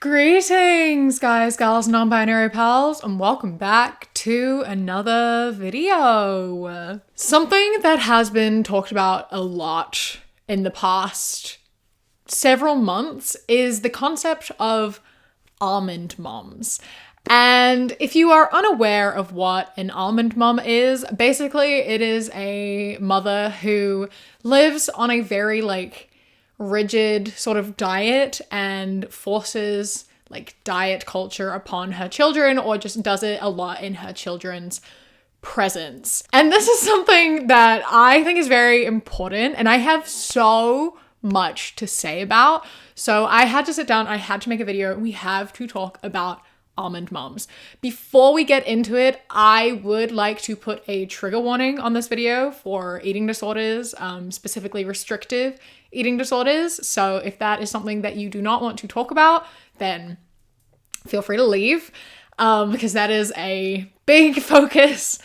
Greetings, guys, gals, non-binary pals, and welcome back to another video. Something that has been talked about a lot in the past several months is the concept of almond moms. And if you are unaware of what an almond mom is, basically it is a mother who lives on a very rigid sort of diet and forces diet culture upon her children, or just does it a lot in her children's presence. And this is something that I think is very important, and I have so much to say about. So I had to sit down, I had to make a video, and we have to talk about almond moms. Before we get into it, I would like to put a trigger warning on this video for eating disorders, specifically restrictive eating disorders. So if that is something that you do not want to talk about, then feel free to leave, because that is a big focus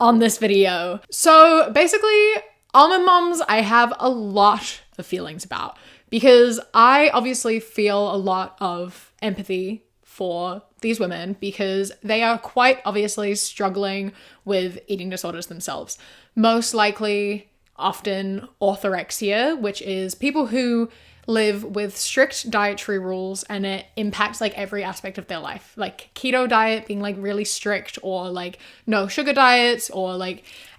on this video. So basically, almond moms, I have a lot of feelings about, because I obviously feel a lot of empathy for these women because they are quite obviously struggling with eating disorders themselves. Most likely, often orthorexia, which is people who live with strict dietary rules and it impacts every aspect of their life. Like keto diet being really strict, or no sugar diets, or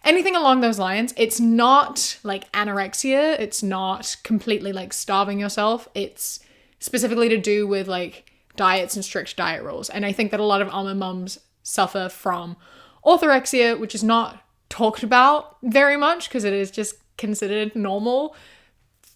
anything along those lines. It's not anorexia. It's not completely starving yourself. It's specifically to do with diets and strict diet rules. And I think that a lot of almond moms suffer from orthorexia, which is not talked about very much because it is just considered normal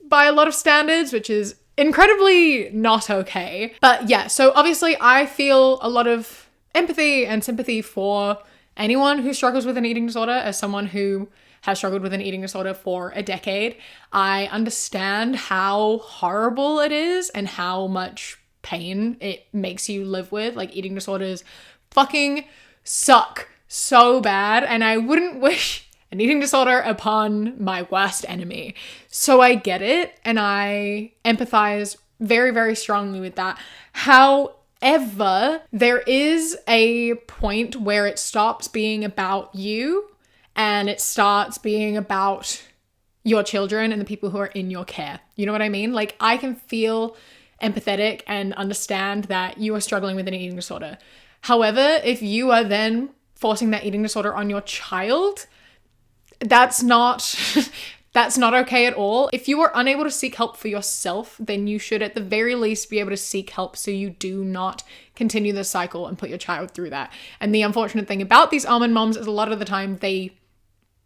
by a lot of standards, which is incredibly not okay. But yeah, so obviously I feel a lot of empathy and sympathy for anyone who struggles with an eating disorder. As someone who has struggled with an eating disorder for a decade, I understand how horrible it is and how much pain it makes you live with. Eating disorders fucking suck so bad, and I wouldn't wish an eating disorder upon my worst enemy. So I get it, and I empathize very, very strongly with that. However, there is a point where it stops being about you and it starts being about your children and the people who are in your care. You know what I mean? I can feel empathetic and understand that you are struggling with an eating disorder. However, if you are then forcing that eating disorder on your child, that's not that's not okay at all. If you are unable to seek help for yourself, then you should at the very least be able to seek help so you do not continue the cycle and put your child through that. And the unfortunate thing about these almond moms is a lot of the time they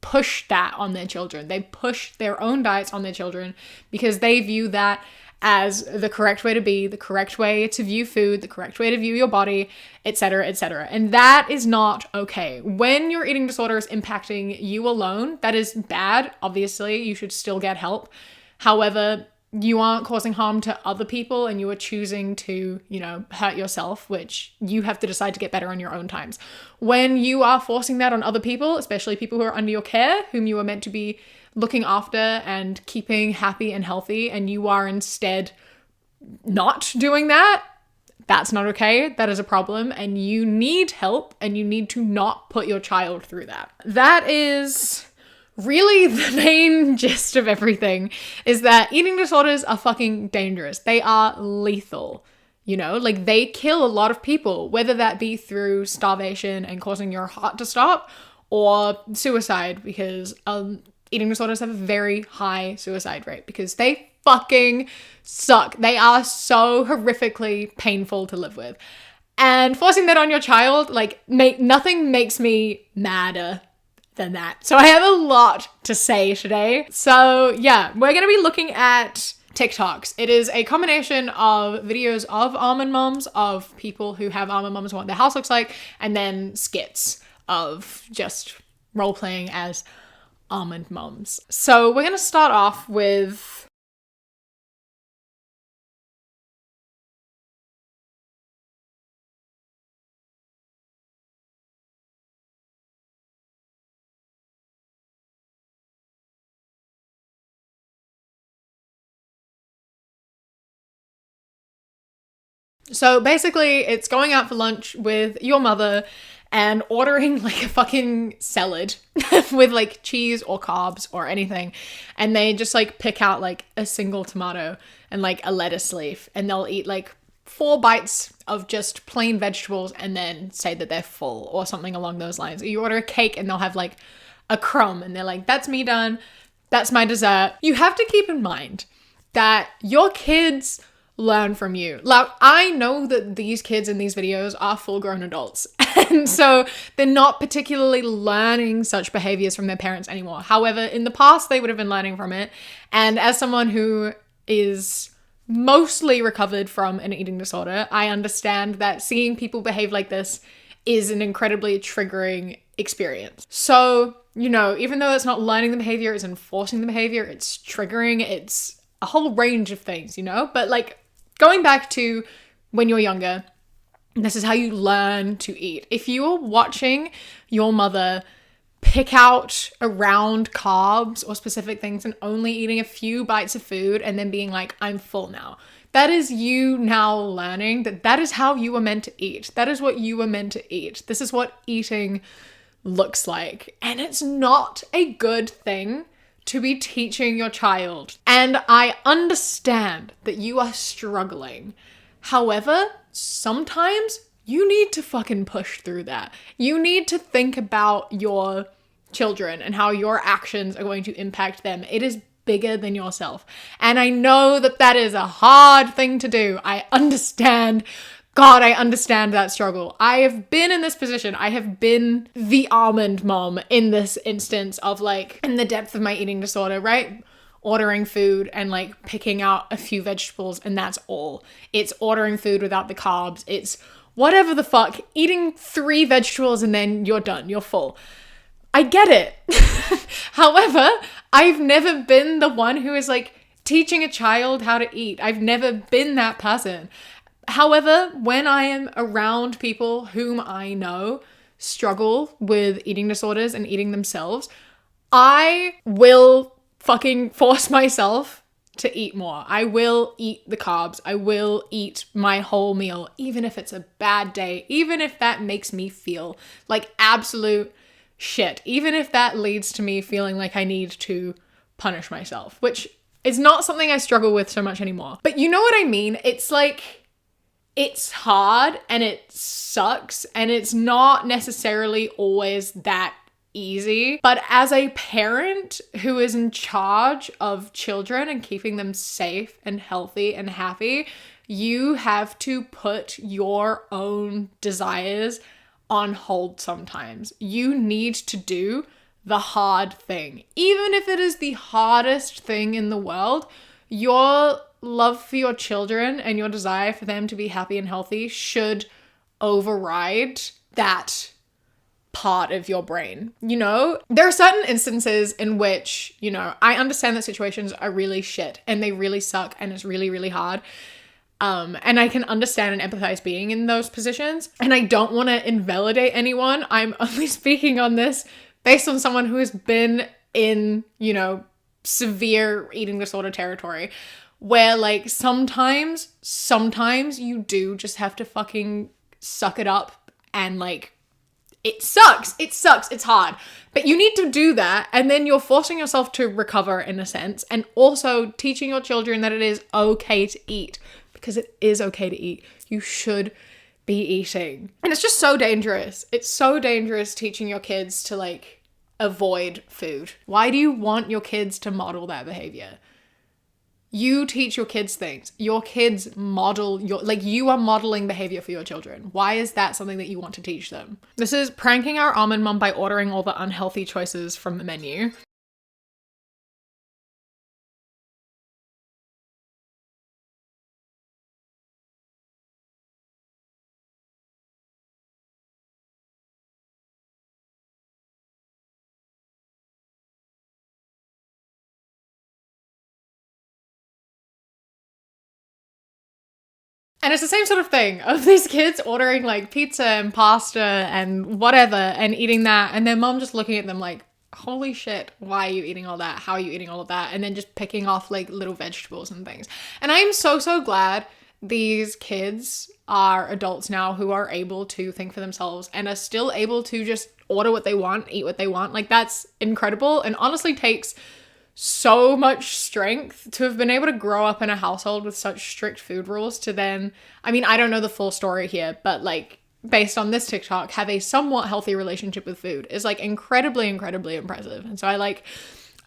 push that on their children. They push their own diets on their children because they view that as the correct way to be, the correct way to view food, the correct way to view your body, etc., etc. And that is not okay. When your eating disorder is impacting you alone, that is bad. Obviously, you should still get help. However, you aren't causing harm to other people and you are choosing to, hurt yourself, which you have to decide to get better on your own times. When you are forcing that on other people, especially people who are under your care, whom you are meant to be looking after and keeping happy and healthy, and you are instead not doing that, that's not okay. That is a problem, and you need help, and you need to not put your child through that. That is really the main gist of everything, is that eating disorders are fucking dangerous. They are lethal. They kill a lot of people, whether that be through starvation and causing your heart to stop, or suicide, because eating disorders have a very high suicide rate because they fucking suck. They are so horrifically painful to live with. And forcing that on your child, nothing makes me madder than that. So I have a lot to say today. So yeah, we're going to be looking at TikToks. It is a combination of videos of almond moms, of people who have almond moms and what their house looks like, and then skits of just role-playing as almond moms. So we're going to start off with So basically, it's going out for lunch with your mother and ordering like a fucking salad with like cheese or carbs or anything. And they just like pick out like a single tomato and like a lettuce leaf, and they'll eat like 4 bites of just plain vegetables and then say that they're full or something along those lines. Or you order a cake and they'll have like a crumb and they're like, that's me done. That's my dessert. You have to keep in mind that your kids learn from you. Like, I know that these kids in these videos are full grown adults. And so they're not particularly learning such behaviors from their parents anymore. However, in the past, they would have been learning from it. And as someone who is mostly recovered from an eating disorder, I understand that seeing people behave like this is an incredibly triggering experience. So, you know, even though it's not learning the behavior, it's enforcing the behavior, it's triggering, it's a whole range of things, you know? But like going back to when you're younger, this is how you learn to eat. If you are watching your mother pick out around carbs or specific things and only eating a few bites of food and then being like, I'm full now. That is you now learning that that is how you were meant to eat. That is what you were meant to eat. This is what eating looks like. And it's not a good thing to be teaching your child. And I understand that you are struggling. However, sometimes you need to fucking push through that. You need to think about your children and how your actions are going to impact them. It is bigger than yourself. And I know that that is a hard thing to do. I understand. God, I understand that struggle. I have been in this position. I have been the almond mom in this instance of like, in the depth of my eating disorder, right? Ordering food and like picking out a few vegetables and that's all. It's ordering food without the carbs. It's whatever the fuck, eating 3 vegetables and then you're done, you're full. I get it. However, I've never been the one who is like teaching a child how to eat. I've never been that person. However, when I am around people whom I know struggle with eating disorders and eating themselves, I will fucking force myself to eat more. I will eat the carbs. I will eat my whole meal, even if it's a bad day, even if that makes me feel like absolute shit, even if that leads to me feeling like I need to punish myself, which is not something I struggle with so much anymore. But you know what I mean? It's like, it's hard and it sucks and it's not necessarily always that easy. But as a parent who is in charge of children and keeping them safe and healthy and happy, you have to put your own desires on hold sometimes. You need to do the hard thing. Even if it is the hardest thing in the world, your love for your children and your desire for them to be happy and healthy should override that part of your brain. You know, there are certain instances in which, you know, I understand that situations are really shit and they really suck and it's really, really hard. And I can understand and empathize being in those positions. And I don't want to invalidate anyone. I'm only speaking on this based on someone who has been in, you know, severe eating disorder territory where like sometimes you do just have to fucking suck it up and like, it sucks, it's hard, but you need to do that. And then you're forcing yourself to recover in a sense, and also teaching your children that it is okay to eat, because it is okay to eat. You should be eating. And it's just so dangerous. It's so dangerous teaching your kids to like avoid food. Why do you want your kids to model that behavior? You teach your kids things. Your kids model your, like you are modeling behavior for your children. Why is that something that you want to teach them? This is pranking our almond mom by ordering all the unhealthy choices from the menu. And it's the same sort of thing of these kids ordering like pizza and pasta and whatever and eating that, and their mom just looking at them like, holy shit, why are you eating all that? How are you eating all of that? And then just picking off like little vegetables and things. And I am so glad these kids are adults now who are able to think for themselves and are still able to just order what they want, eat what they want. Like, that's incredible, and honestly takes so much strength to have been able to grow up in a household with such strict food rules to then, I mean, I don't know the full story here, but like, based on this TikTok, have a somewhat healthy relationship with food is like incredibly, incredibly impressive. And so I like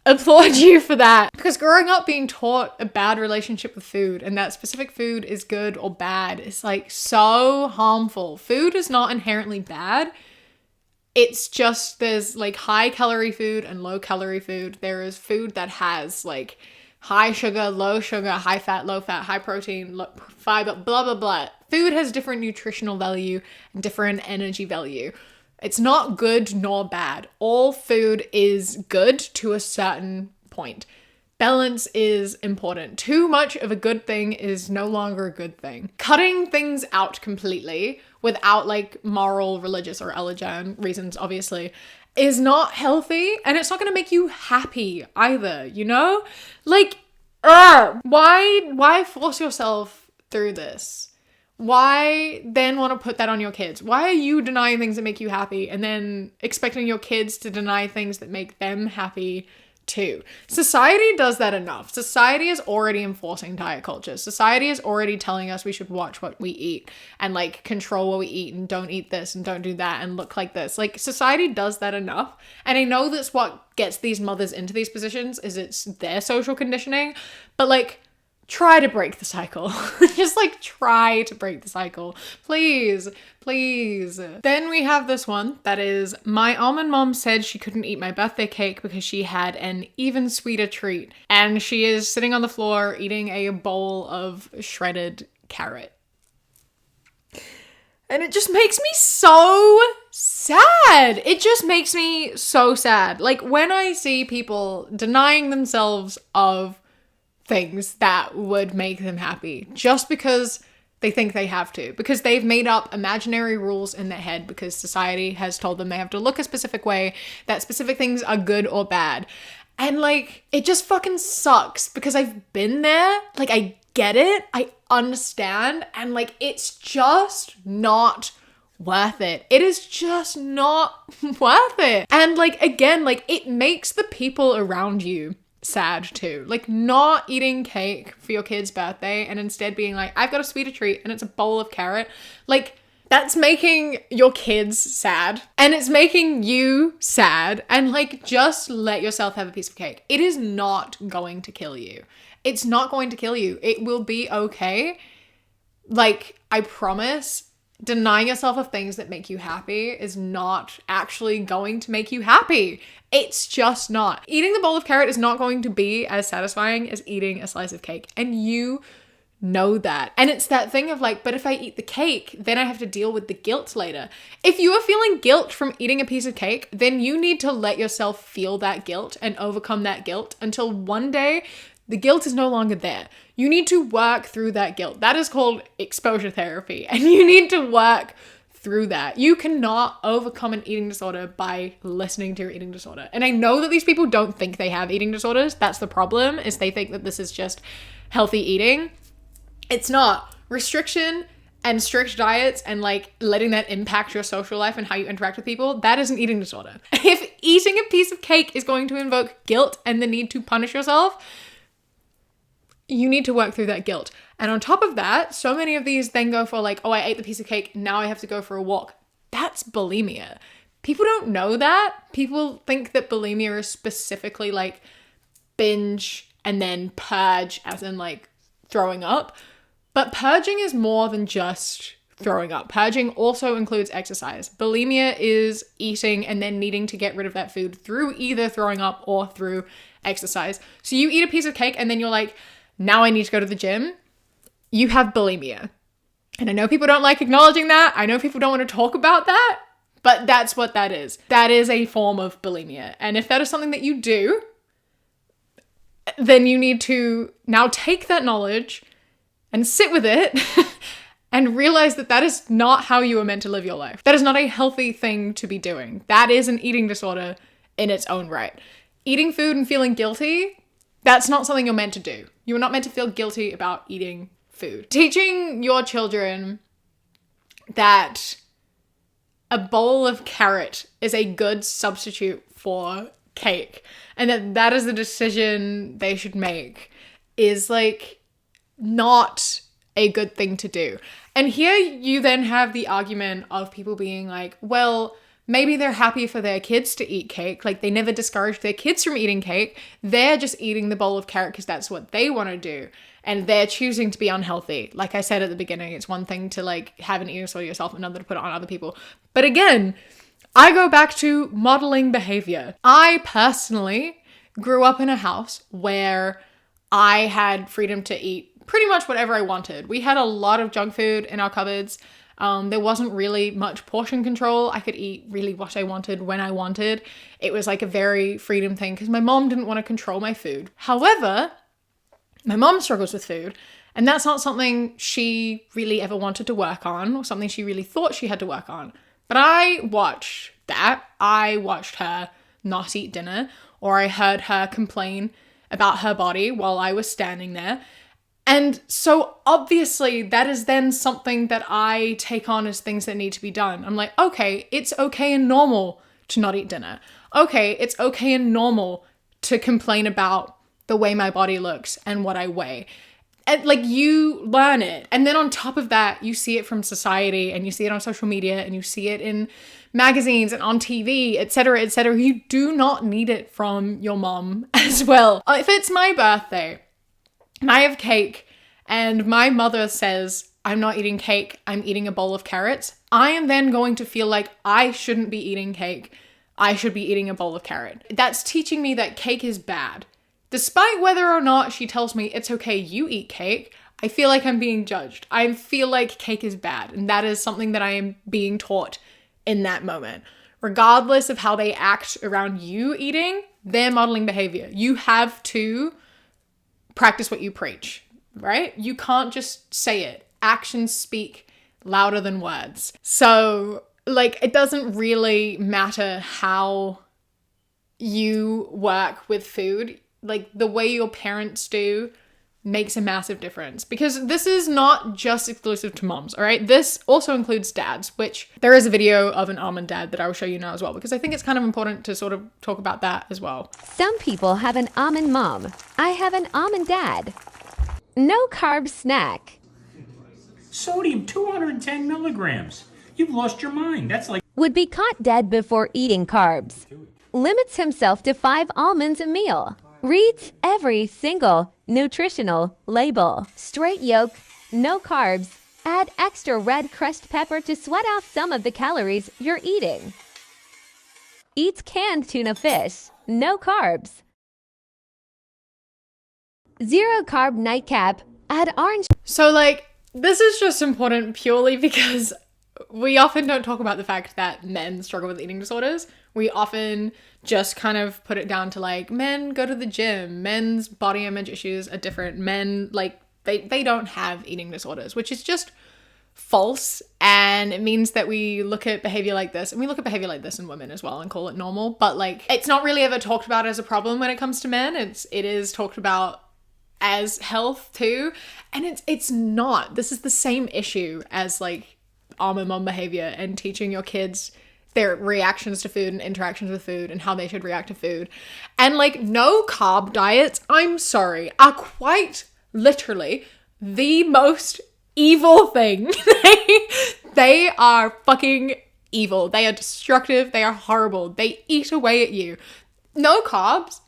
applaud you for that, because growing up being taught a bad relationship with food and that specific food is good or bad is like so harmful. Food is not inherently bad. It's just there's like high calorie food and low calorie food. There is food that has like high sugar, high fat, low fat, high protein, low fiber, blah, blah, blah. Food has different nutritional value and different energy value. It's not good nor bad. All food is good to a certain point. Balance is important. Too much of a good thing is no longer a good thing. Cutting things out completely without like moral, religious, or allergen reasons, obviously, is not healthy, and it's not going to make you happy either, you know? Like, why force yourself through this? Why then want to put that on your kids? Why are you denying things that make you happy and then expecting your kids to deny things that make them happy too? Society does that enough. Society is already enforcing diet culture. Society is already telling us we should watch what we eat and like control what we eat and don't eat this and don't do that and look like this. Like, society does that enough. And I know that's what gets these mothers into these positions, is it's their social conditioning, but like, try to break the cycle. Just like try to break the cycle. Please, please. Then we have this one that is, my almond mom said she couldn't eat my birthday cake because she had an even sweeter treat. And she is sitting on the floor eating a bowl of shredded carrot. And it just makes me so sad. It just makes me so sad. Like, when I see people denying themselves of things that would make them happy just because they think they have to, because they've made up imaginary rules in their head because society has told them they have to look a specific way, that specific things are good or bad. And like, it just fucking sucks because I've been there. Like, I get it. I understand. And like, it's just not worth it. It is just not worth it. And like, again, like, it makes the people around you sad too. Like, not eating cake for your kid's birthday and instead being like, I've got a sweeter treat and it's a bowl of carrot. Like, that's making your kids sad and it's making you sad. And like, just let yourself have a piece of cake. It is not going to kill you. It's not going to kill you. It will be okay. Like, I promise. Denying yourself of things that make you happy is not actually going to make you happy. It's just not. Eating the bowl of carrot is not going to be as satisfying as eating a slice of cake. And you know that. And it's that thing of like, but if I eat the cake, then I have to deal with the guilt later. If you are feeling guilt from eating a piece of cake, then you need to let yourself feel that guilt and overcome that guilt until one day the guilt is no longer there. You need to work through that guilt. That is called exposure therapy. And you need to work through that. You cannot overcome an eating disorder by listening to your eating disorder. And I know that these people don't think they have eating disorders. That's the problem, is they think that this is just healthy eating. It's not. Restriction and strict diets and like letting that impact your social life and how you interact with people, that is an eating disorder. If eating a piece of cake is going to invoke guilt and the need to punish yourself, you need to work through that guilt. And on top of that, so many of these then go for like, oh, I ate the piece of cake, now I have to go for a walk. That's bulimia. People don't know that. People think that bulimia is specifically like binge and then purge, as in like throwing up. But purging is more than just throwing up. Purging also includes exercise. Bulimia is eating and then needing to get rid of that food through either throwing up or through exercise. So you eat a piece of cake and then you're like, now I need to go to the gym. You have bulimia. And I know people don't like acknowledging that. I know people don't want to talk about that, but that's what that is. That is a form of bulimia. And if that is something that you do, then you need to now take that knowledge and sit with it and realize that that is not how you are meant to live your life. That is not a healthy thing to be doing. That is an eating disorder in its own right. Eating food and feeling guilty, that's not something you're meant to do. You are not meant to feel guilty about eating food. Teaching your children that a bowl of carrot is a good substitute for cake and that is the decision they should make is like not a good thing to do. And here you then have the argument of people being like, well, maybe they're happy for their kids to eat cake. Like they never discouraged their kids from eating cake. They're just eating the bowl of carrot because that's what they want to do. And they're choosing to be unhealthy. Like I said at the beginning, it's one thing to like have an eating disorder yourself, another to put it on other people. But again, I go back to modeling behavior. I personally grew up in a house where I had freedom to eat pretty much whatever I wanted. We had a lot of junk food in our cupboards. There wasn't really much portion control. I could eat really what I wanted when I wanted. It was like a very freedom thing because my mom didn't want to control my food. However, my mom struggles with food, and that's not something she really ever wanted to work on or something she really thought she had to work on. But I watched that. I watched her not eat dinner, or I heard her complain about her body while I was standing there. And so obviously that is then something that I take on as things that need to be done. I'm like, okay, it's okay and normal to not eat dinner. Okay, it's okay and normal to complain about the way my body looks and what I weigh. And like you learn it. And then on top of that, you see it from society and you see it on social media and you see it in magazines and on TV, etc., etc. You do not need it from your mom as well. If it's my birthday and I have cake and my mother says, I'm not eating cake, I'm eating a bowl of carrots, I am then going to feel like I shouldn't be eating cake. I should be eating a bowl of carrot. That's teaching me that cake is bad. Despite whether or not she tells me it's okay, you eat cake, I feel like I'm being judged. I feel like cake is bad. And that is something that I am being taught in that moment. Regardless of how they act around you eating, they're modeling behavior. You have to practice what you preach, right? You can't just say it. Actions speak louder than words. So, like, it doesn't really matter how you work with food. Like, the way your parents do makes a massive difference, because this is not just exclusive to moms, all right? This also includes dads, which there is a video of an almond dad that I will show you now as well, because I think it's kind of important to sort of talk about that as well. Some people have an almond mom. I have an almond dad. No carb snack. Sodium 210 milligrams. You've lost your mind. That's like... Would be caught dead before eating carbs. Limits himself to 5 almonds a meal. Reads every single nutritional label. Straight yolk, no carbs. Add extra red crushed pepper to sweat off some of the calories you're eating. Eats canned tuna fish, no carbs. 0 carb nightcap. Add orange. So like, this is just important purely because we often don't talk about the fact that men struggle with eating disorders. We often just kind of put it down to like, men go to the gym, men's body image issues are different. Men, like, they don't have eating disorders, which is just false. And it means that we look at behavior like this, and we look at behavior like this in women as well and call it normal. But like, it's not really ever talked about as a problem when it comes to men. It is talked about as health too. And it's not. This is the same issue as like almond mom behavior and teaching your kids their reactions to food and interactions with food and how they should react to food. And like, no carb diets, I'm sorry, are quite literally the most evil thing. They are fucking evil. They are destructive. They are horrible. They eat away at you. No carbs,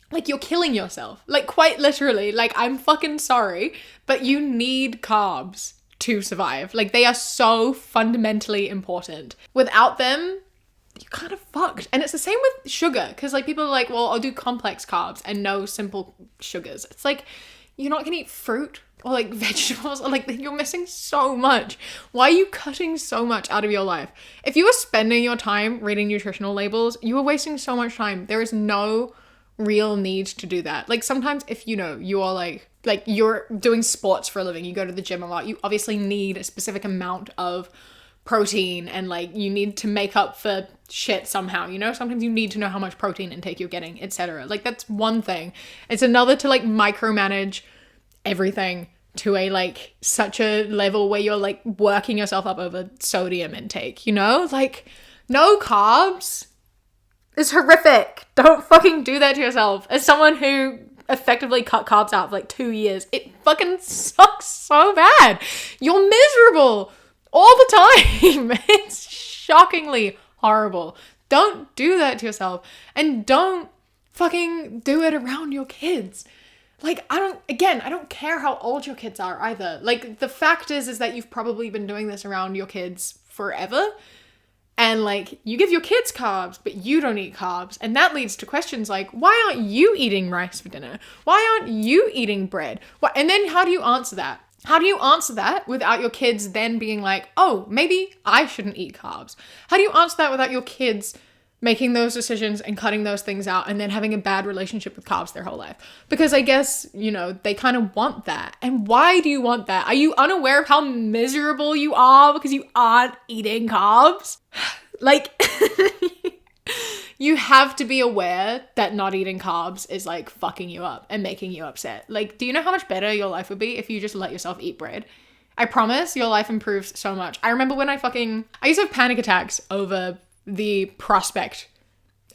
like, you're killing yourself. Like, quite literally. Like, I'm fucking sorry, but you need carbs to survive. Like, they are so fundamentally important. Without them, you're kind of fucked. And it's the same with sugar, because like, people are like, well, I'll do complex carbs and no simple sugars. It's like, you're not gonna eat fruit or like vegetables, or like, you're missing so much. Why are you cutting so much out of your life? If you were spending your time reading nutritional labels, you are wasting so much time. There is no real need to do that. Like, sometimes if you know you are like you're doing sports for a living, you go to the gym a lot, you obviously need a specific amount of protein, and like, you need to make up for shit somehow, you know? Sometimes you need to know how much protein intake you're getting, etc. Like, that's one thing. It's another to like micromanage everything to a like such a level where you're like working yourself up over sodium intake, you know? Like, no carbs is horrific. Don't fucking do that to yourself. As someone who effectively cut carbs out for like 2 years, it fucking sucks so bad. You're miserable all the time. It's shockingly horrible. Don't do that to yourself, and don't fucking do it around your kids. Like, I don't care how old your kids are either. Like, the fact is that you've probably been doing this around your kids forever. And like, you give your kids carbs, but you don't eat carbs. And that leads to questions like, why aren't you eating rice for dinner? Why aren't you eating bread? And then how do you answer that? How do you answer that without your kids then being like, oh, maybe I shouldn't eat carbs? How do you answer that without your kids making those decisions and cutting those things out and then having a bad relationship with carbs their whole life? Because I guess, you know, they kind of want that. And why do you want that? Are you unaware of how miserable you are because you aren't eating carbs? Like, you have to be aware that not eating carbs is like fucking you up and making you upset. Like, do you know how much better your life would be if you just let yourself eat bread? I promise your life improves so much. I remember when I used to have panic attacks over the prospect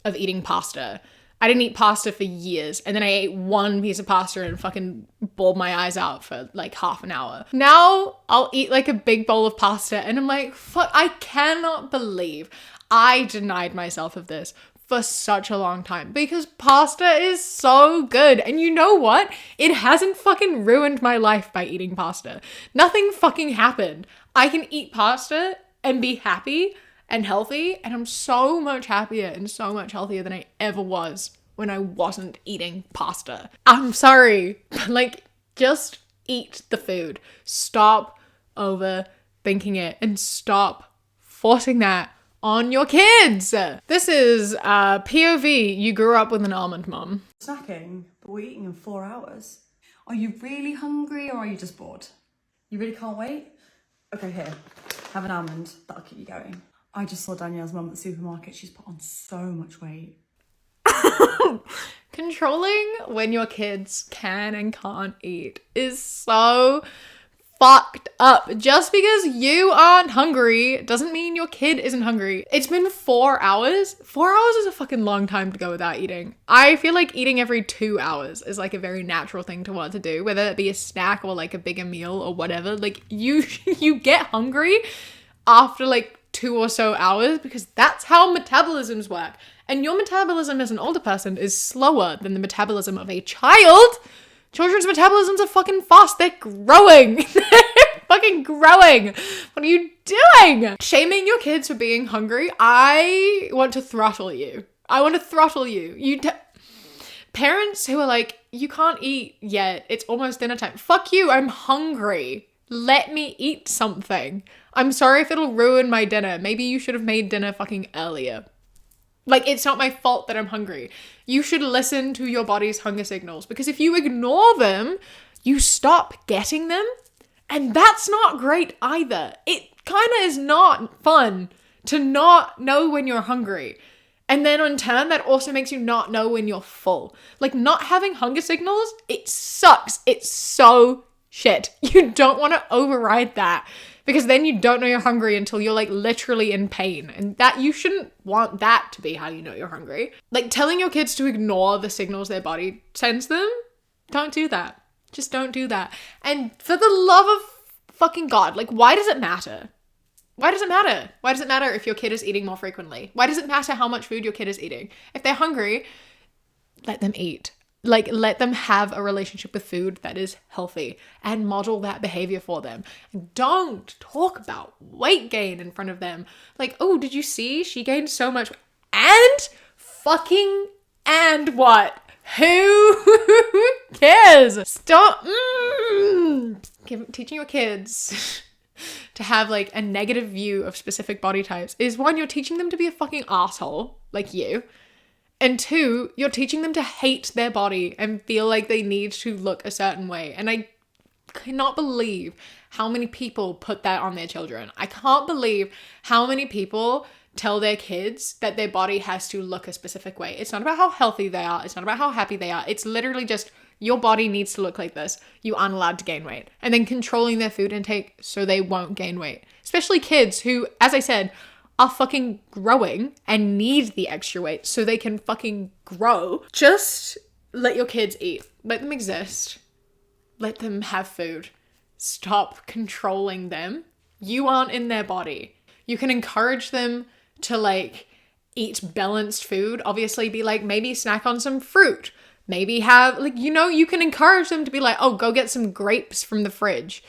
of eating pasta. I didn't eat pasta for years, and then I ate one piece of pasta and fucking bawled my eyes out for like half an hour. Now I'll eat like a big bowl of pasta and I'm like, fuck, I cannot believe I denied myself of this for such a long time, because pasta is so good. And you know what? It hasn't fucking ruined my life by eating pasta. Nothing fucking happened. I can eat pasta and be happy and healthy, and I'm so much happier and so much healthier than I ever was when I wasn't eating pasta. I'm sorry, like, just eat the food. Stop overthinking it and stop forcing that on your kids. This is POV. You grew up with an almond mum. Snacking, but we're eating in 4 hours. Are you really hungry or are you just bored? You really can't wait? Okay, here, have an almond. That'll keep you going. I just saw Danielle's mum at the supermarket. She's put on so much weight. Controlling when your kids can and can't eat is so fucked up. Just because you aren't hungry doesn't mean your kid isn't hungry. It's been 4 hours. 4 hours is a fucking long time to go without eating. I feel like eating every 2 hours is like a very natural thing to want to do, whether it be a snack or like a bigger meal or whatever. Like, you get hungry after like 2 or so hours, because that's how metabolisms work. And your metabolism as an older person is slower than the metabolism of a child. Children's metabolisms are fucking fast. They're growing. They're fucking growing. What are you doing? Shaming your kids for being hungry. I want to throttle you. I want to throttle you. Parents who are like, you can't eat yet. It's almost dinner time. Fuck you. I'm hungry. Let me eat something. I'm sorry if it'll ruin my dinner. Maybe you should have made dinner fucking earlier. Like, it's not my fault that I'm hungry. You should listen to your body's hunger signals, because if you ignore them, you stop getting them. And that's not great either. It kind of is not fun to not know when you're hungry. And then in turn, that also makes you not know when you're full. Like, not having hunger signals, it sucks. It's so shit. You don't want to override that, because then you don't know you're hungry until you're like literally in pain. And that, you shouldn't want that to be how you know you're hungry. Like, telling your kids to ignore the signals their body sends them, don't do that. Just don't do that. And for the love of fucking God, like, why does it matter? Why does it matter? Why does it matter if your kid is eating more frequently? Why does it matter how much food your kid is eating? If they're hungry, let them eat. Like, let them have a relationship with food that is healthy and model that behavior for them. Don't talk about weight gain in front of them. Like, oh, did you see? She gained so much. And what? Who cares? Stop teaching your kids to have like a negative view of specific body types is, one, you're teaching them to be a fucking asshole like you. And two, you're teaching them to hate their body and feel like they need to look a certain way. And I cannot believe how many people put that on their children. I can't believe how many people tell their kids that their body has to look a specific way. It's not about how healthy they are. It's not about how happy they are. It's literally just, your body needs to look like this. You aren't allowed to gain weight. And then controlling their food intake so they won't gain weight. Especially kids who, as I said, are fucking growing and need the extra weight so they can fucking grow. Just let your kids eat. Let them exist. Let them have food. Stop controlling them. You aren't in their body. You can encourage them to like eat balanced food. Obviously be like, maybe snack on some fruit. Maybe have like, you know, you can encourage them to be like, oh, go get some grapes from the fridge.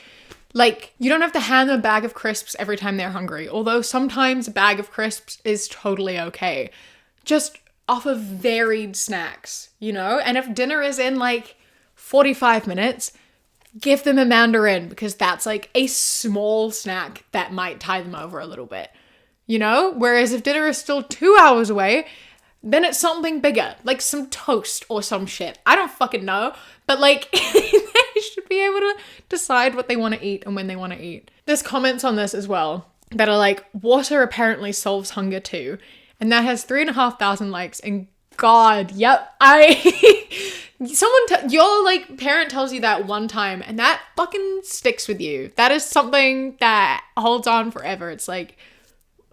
Like, you don't have to hand them a bag of crisps every time they're hungry. Although sometimes a bag of crisps is totally okay. Just offer varied snacks, you know? And if dinner is in like 45 minutes, give them a mandarin because that's like a small snack that might tie them over a little bit, you know? Whereas if dinner is still 2 hours away, then it's something bigger, like some toast or some shit. I don't fucking know, but like they should be able to decide what they want to eat and when they want to eat. There's comments on this as well that are like, water apparently solves hunger too. And that has 3,500 likes and God, yep, your like parent tells you that one time and that fucking sticks with you. That is something that holds on forever. It's like,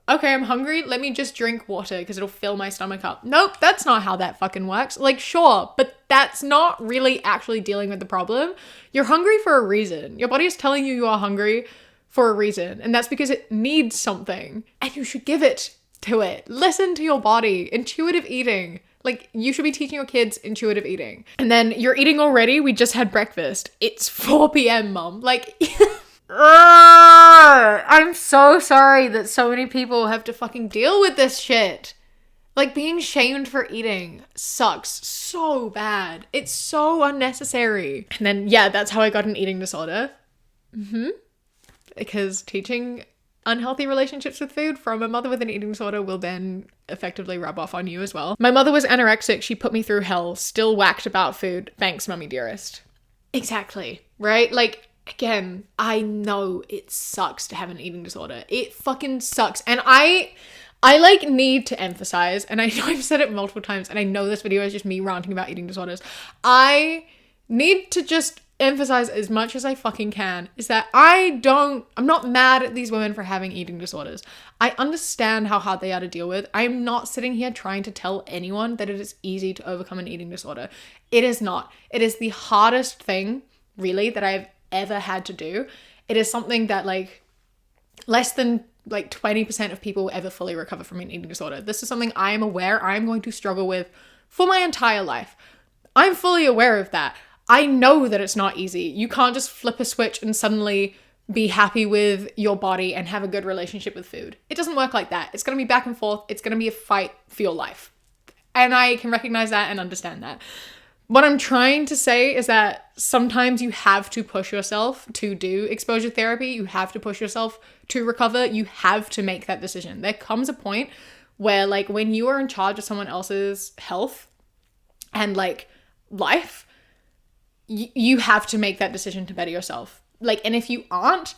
okay, I'm hungry. Let me just drink water because it'll fill my stomach up. Nope, that's not how that fucking works. Like, sure, but that's not really actually dealing with the problem. You're hungry for a reason. Your body is telling you are hungry for a reason. And that's because it needs something. And you should give it to it. Listen to your body. Intuitive eating. Like, you should be teaching your kids intuitive eating. And then you're eating already. We just had breakfast. It's 4 p.m, mom. Like, I'm so sorry that so many people have to fucking deal with this shit. Like, being shamed for eating sucks so bad. It's so unnecessary. And then, yeah, that's how I got an eating disorder. Because teaching unhealthy relationships with food from a mother with an eating disorder will then effectively rub off on you as well. My mother was anorexic. She put me through hell. Still whacked about food. Thanks, mummy dearest. Exactly. Right? Like, again, I know it sucks to have an eating disorder. It fucking sucks. And I like need to emphasize, and I know I've said it multiple times, and I know this video is just me ranting about eating disorders. I need to just emphasize as much as I fucking can is that I'm not mad at these women for having eating disorders. I understand how hard they are to deal with. I'm not sitting here trying to tell anyone that it is easy to overcome an eating disorder. It is not. It is the hardest thing, really, that I've ever had to do. It is something that like less than like 20% of people ever fully recover from an eating disorder. This is something I am aware I'm going to struggle with for my entire life. I'm fully aware of that. I know that it's not easy. You can't just flip a switch and suddenly be happy with your body and have a good relationship with food. It doesn't work like that. It's going to be back and forth. It's going to be a fight for your life. And I can recognize that and understand that. What I'm trying to say is that sometimes you have to push yourself to do exposure therapy. You have to push yourself to recover. You have to make that decision. There comes a point where like when you are in charge of someone else's health and like life, you have to make that decision to better yourself. Like, and if you aren't,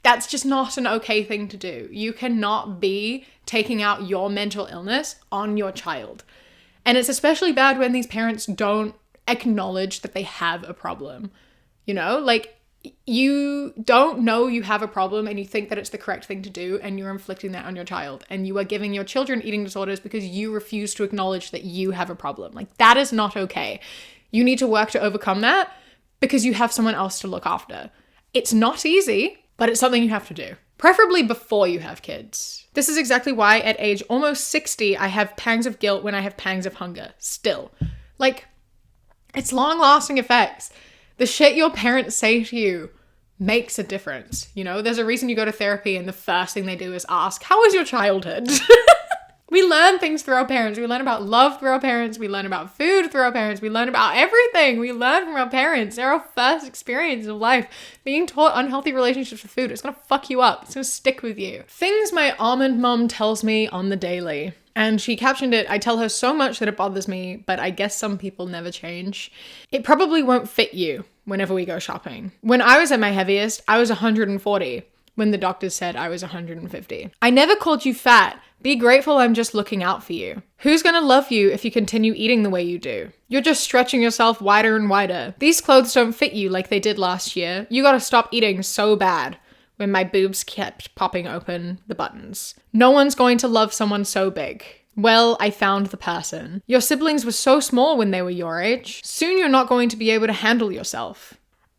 that's just not an okay thing to do. You cannot be taking out your mental illness on your child. And it's especially bad when these parents don't acknowledge that they have a problem. You know, like you don't know you have a problem and you think that it's the correct thing to do and you're inflicting that on your child. And you are giving your children eating disorders because you refuse to acknowledge that you have a problem. Like that is not okay. You need to work to overcome that because you have someone else to look after. It's not easy, but it's something you have to do. Preferably before you have kids. This is exactly why at age almost 60, I have pangs of guilt when I have pangs of hunger. Still. Like, it's long-lasting effects. The shit your parents say to you makes a difference. You know, there's a reason you go to therapy and the first thing they do is ask, how was your childhood? We learn things through our parents. We learn about love through our parents. We learn about food through our parents. We learn about everything. We learn from our parents. They're our first experience of life. Being taught unhealthy relationships with food, it's gonna fuck you up. It's gonna stick with you. Things my almond mom tells me on the daily. And she captioned it, I tell her so much that it bothers me, but I guess some people never change. It probably won't fit you whenever we go shopping. When I was at my heaviest, I was 140. when the doctors said I was 150. I never called you fat. Be grateful I'm just looking out for you. Who's gonna love you if you continue eating the way you do? You're just stretching yourself wider and wider. These clothes don't fit you like they did last year. You gotta stop eating so bad. When my boobs kept popping open the buttons. No one's going to love someone so big. Well, I found the person. Your siblings were so small when they were your age. Soon you're not going to be able to handle yourself.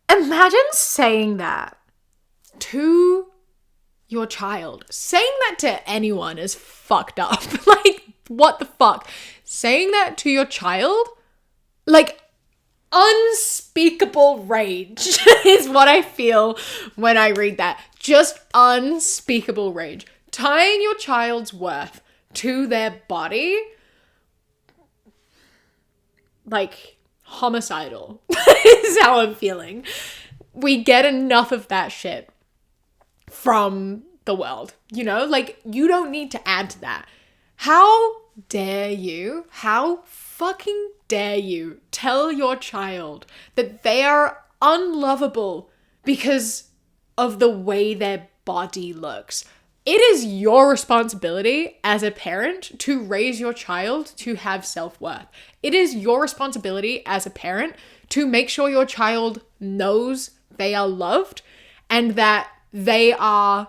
Imagine saying that to your child. Saying that to anyone is fucked up. Like, what the fuck? Saying that to your child? Like, unspeakable rage is what I feel when I read that. Just unspeakable rage. Tying your child's worth to their body, like, homicidal is how I'm feeling. We get enough of that shit from the world, you know? Like, you don't need to add to that. How dare you? How fucking dare you tell your child that they are unlovable because of the way their body looks? It is your responsibility as a parent to raise your child to have self-worth. It is your responsibility as a parent to make sure your child knows they are loved and that they are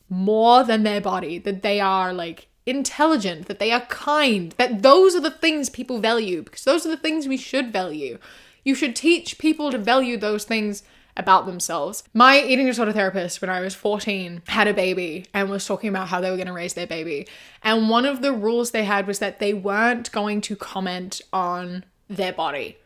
more than their body, that they are like intelligent, that they are kind, that those are the things people value, because those are the things we should value. You should teach people to value those things about themselves. My eating disorder therapist, when I was 14, had a baby and was talking about how they were going to raise their baby. And one of the rules they had was that they weren't going to comment on their body,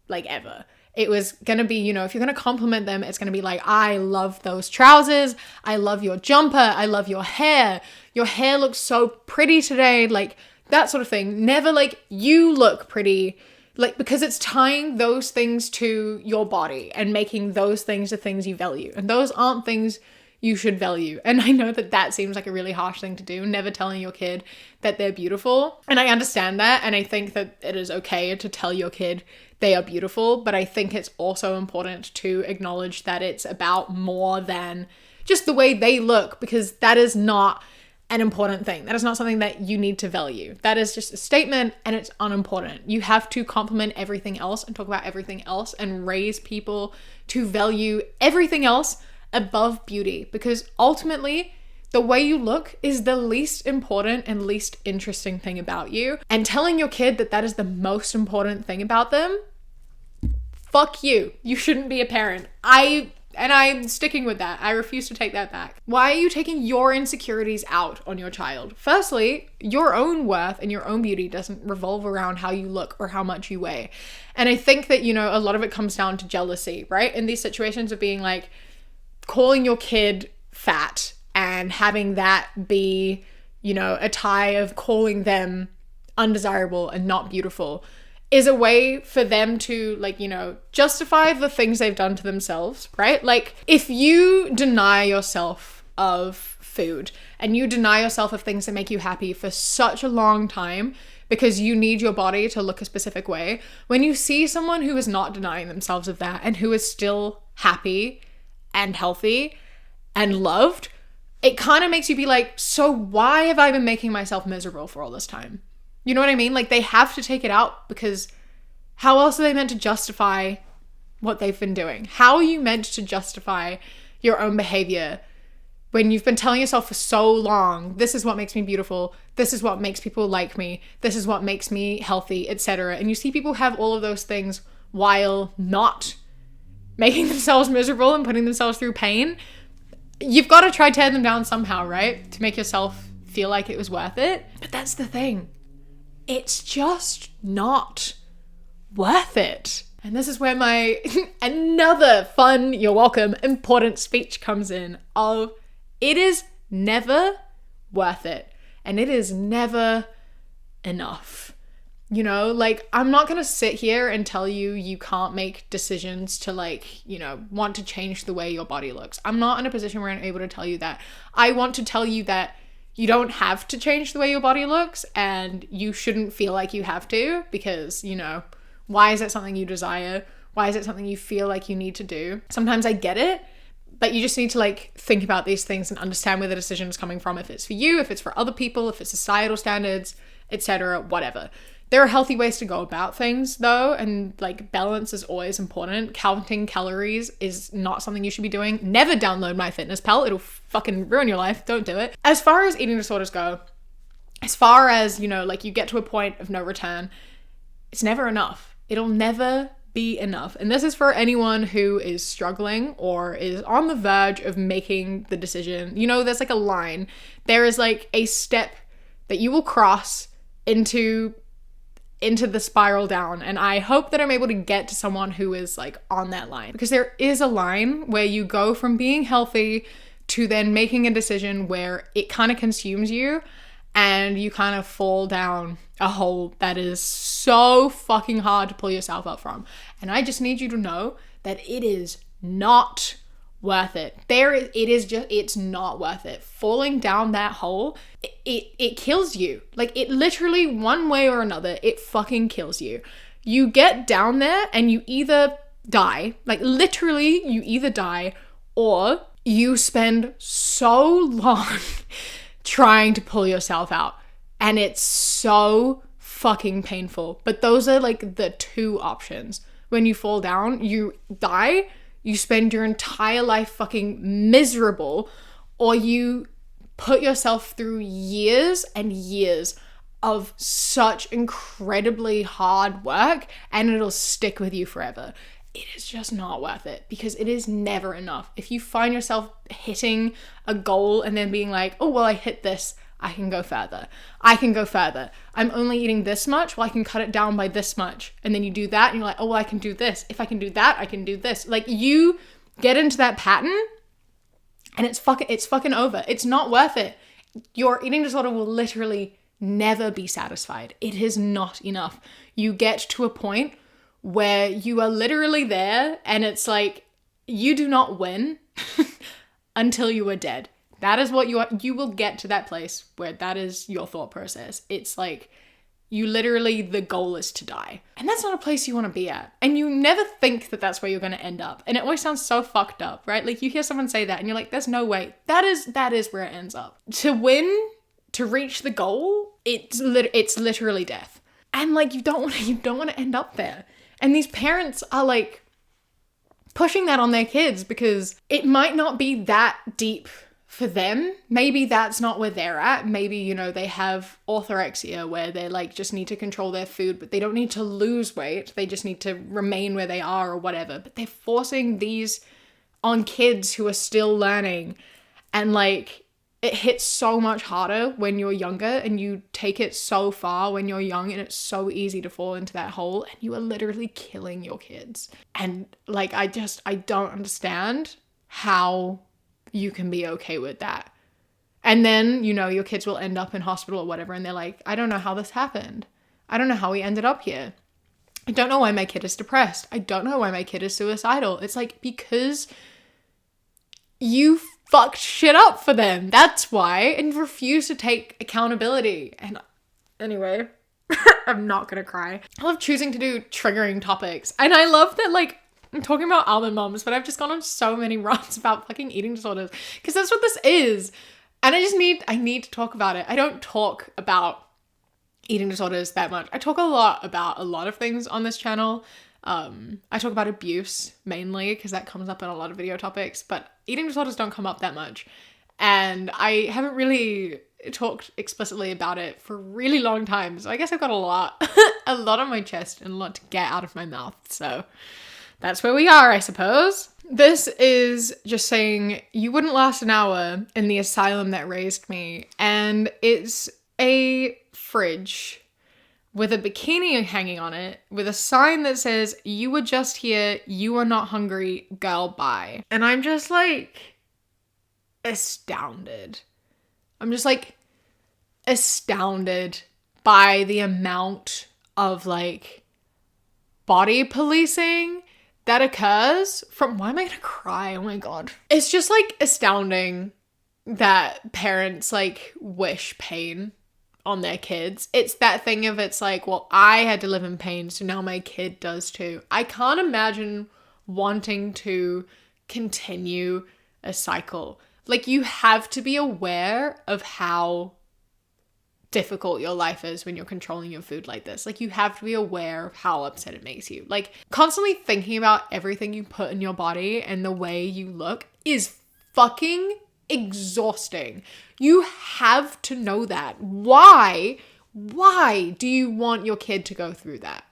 like, ever. It was going to be, you know, if you're going to compliment them, it's going to be like, I love those trousers. I love your jumper. I love your hair. Your hair looks so pretty today. Like, that sort of thing. Never like, you look pretty. Like, because it's tying those things to your body and making those things the things you value. And those aren't things you should value. And I know that that seems like a really harsh thing to do, never telling your kid that they're beautiful. And I understand that. And I think that it is okay to tell your kid they are beautiful. But I think it's also important to acknowledge that it's about more than just the way they look, because that is not an important thing. That is not something that you need to value. That is just a statement and it's unimportant. You have to compliment everything else and talk about everything else and raise people to value everything else above beauty, because ultimately the way you look is the least important and least interesting thing about you. And telling your kid that that is the most important thing about them, fuck you. You shouldn't be a parent. And I'm sticking with that. I refuse to take that back. Why are you taking your insecurities out on your child? Firstly, your own worth and your own beauty doesn't revolve around how you look or how much you weigh. And I think that, you know, a lot of it comes down to jealousy, right? In these situations of being like, calling your kid fat and having that be, you know, a tie of calling them undesirable and not beautiful is a way for them to, like, you know, justify the things they've done to themselves, right? Like, if you deny yourself of food and you deny yourself of things that make you happy for such a long time because you need your body to look a specific way, when you see someone who is not denying themselves of that and who is still happy and healthy and loved, it kind of makes you be like, so why have I been making myself miserable for all this time? You know what I mean? Like, they have to take it out, because how else are they meant to justify what they've been doing? How are you meant to justify your own behavior when you've been telling yourself for so long, this is what makes me beautiful, this is what makes people like me, this is what makes me healthy, etc. And you see people have all of those things while not making themselves miserable and putting themselves through pain. You've got to try tearing them down somehow, right? To make yourself feel like it was worth it. But that's the thing. It's just not worth it. And this is where my another fun, you're welcome, important speech comes in of it is never worth it. And it is never enough. You know, like, I'm not going to sit here and tell you you can't make decisions to, like, you know, want to change the way your body looks. I'm not in a position where I'm able to tell you that. I want to tell you that you don't have to change the way your body looks, and you shouldn't feel like you have to, because, you know, why is it something you desire? Why is it something you feel like you need to do? Sometimes I get it, But you just need to like think about these things and understand where the decision is coming from. If it's for you, if it's for other people, if it's societal standards, etc., whatever. There are healthy ways to go about things though, and like balance is always important. Counting calories is not something you should be doing. Never download MyFitnessPal. It'll fucking ruin your life. Don't do it. As far as eating disorders go, as far as, you know, like you get to a point of no return, it's never enough. It'll never be enough. And this is for anyone who is struggling or is on the verge of making the decision. You know, there's like a line. There is like a step that you will cross into the spiral down, and I hope that I'm able to get to someone who is like on that line, because there is a line where you go from being healthy to then making a decision where it kind of consumes you and you kind of fall down a hole that is so fucking hard to pull yourself up from. And I just need you to know that it is not worth it. It's not worth it. Falling down that hole, it kills you. Like, it literally, one way or another, it fucking kills you. You get down there and you either die, like literally you either die, or you spend so long trying to pull yourself out, and it's so fucking painful. But those are like the two options. When you fall down, you die, you spend your entire life fucking miserable, or you put yourself through years and years of such incredibly hard work and it'll stick with you forever. It is just not worth it, because it is never enough. If you find yourself hitting a goal and then being like, oh, well, I hit this, I can go further. I can go further. I'm only eating this much, well, I can cut it down by this much. And then you do that and you're like, oh, well, I can do this. If I can do that, I can do this. Like, you get into that pattern and it's fucking over. It's not worth it. Your eating disorder will literally never be satisfied. It is not enough. You get to a point where you are literally there and it's like, you do not win until you are dead. That is what you will get to that place where that is your thought process. It's like, you literally, the goal is to die. And that's not a place you want to be at. And you never think that that's where you're going to end up. And it always sounds so fucked up, right? Like, you hear someone say that and you're like, there's no way. That is where it ends up. To win, to reach the goal, it's literally death. And like, you don't want to end up there. And these parents are like pushing that on their kids because it might not be that deep for them. Maybe that's not where they're at. Maybe, you know, they have orthorexia where they like just need to control their food, but they don't need to lose weight. They just need to remain where they are or whatever. But they're forcing these on kids who are still learning. And like, it hits so much harder when you're younger, and you take it so far when you're young, and it's so easy to fall into that hole, and you are literally killing your kids. And like, I don't understand how you can be okay with that. And then, you know, your kids will end up in hospital or whatever, and they're like, I don't know how this happened. I don't know how we ended up here. I don't know why my kid is depressed. I don't know why my kid is suicidal. It's like, because you fucked shit up for them. That's why. And refuse to take accountability. And anyway, I'm not gonna cry. I love choosing to do triggering topics. And I love that, like, I'm talking about almond moms, but I've just gone on so many runs about fucking eating disorders, because that's what this is. And I need to talk about it. I don't talk about eating disorders that much. I talk a lot about a lot of things on this channel. I talk about abuse mainly because that comes up in a lot of video topics, but eating disorders don't come up that much. And I haven't really talked explicitly about it for a really long time. So I guess I've got a lot on my chest and a lot to get out of my mouth. So that's where we are, I suppose. This is just saying, you wouldn't last an hour in the asylum that raised me. And it's a fridge with a bikini hanging on it, with a sign that says, you were just here, you are not hungry, girl, bye. And I'm just like astounded. I'm just like astounded by the amount of like body policing that occurs from, why am I gonna cry? Oh my God. It's just like astounding that parents like wish pain on their kids. It's that thing of, it's like, well, I had to live in pain, so now my kid does too. I can't imagine wanting to continue a cycle. Like, you have to be aware of how difficult your life is when you're controlling your food like this. Like, you have to be aware of how upset it makes you. Like, constantly thinking about everything you put in your body and the way you look is fucking exhausting. You have to know that. Why do you want your kid to go through that?